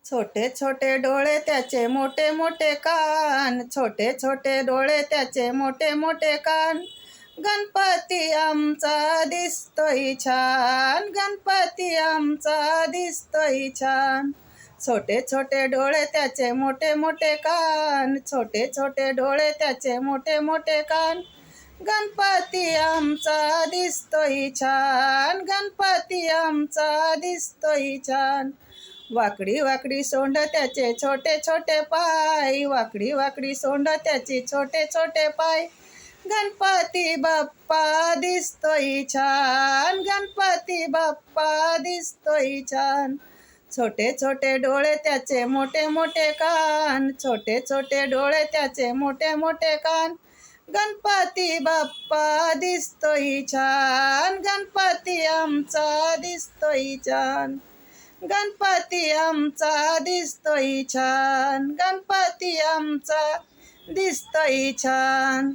छोटे छोटे डोळे त्याचे मोठे मोठे कान, छोटे छोटे डोळे त्याचे मोठे मोठे कान. गणपती आमचा दिसतोय छान, गणपती आमचा दिसतोय छान. छोटे छोटे डोळे त्याचे मोठे मोठे कान, छोटे छोटे डोळे त्याचे मोठे मोठे कान. गणपती आमचा दिसतोय छान, गणपती आमचा दिसतोय छान. वाकडी वाकडी सोंड त्याचे छोटे छोटे पाय, वाकडी वाकडी सोंड त्याचे छोटे छोटे पाय. गणपती बाप्पा दिसतोय छान, गणपती बाप्पा दिसतोय छान. छोटे छोटे डोळे त्याचे मोठे मोठे कान, छोटे छोटे डोळे त्याचे मोठे मोठे कान. गणपती बाप्पा दिसतोय छान, गणपती आमचा दिसतोय छान. गणपती आमचा दिसतोय छान, गणपती आमचा दिसतोय छान.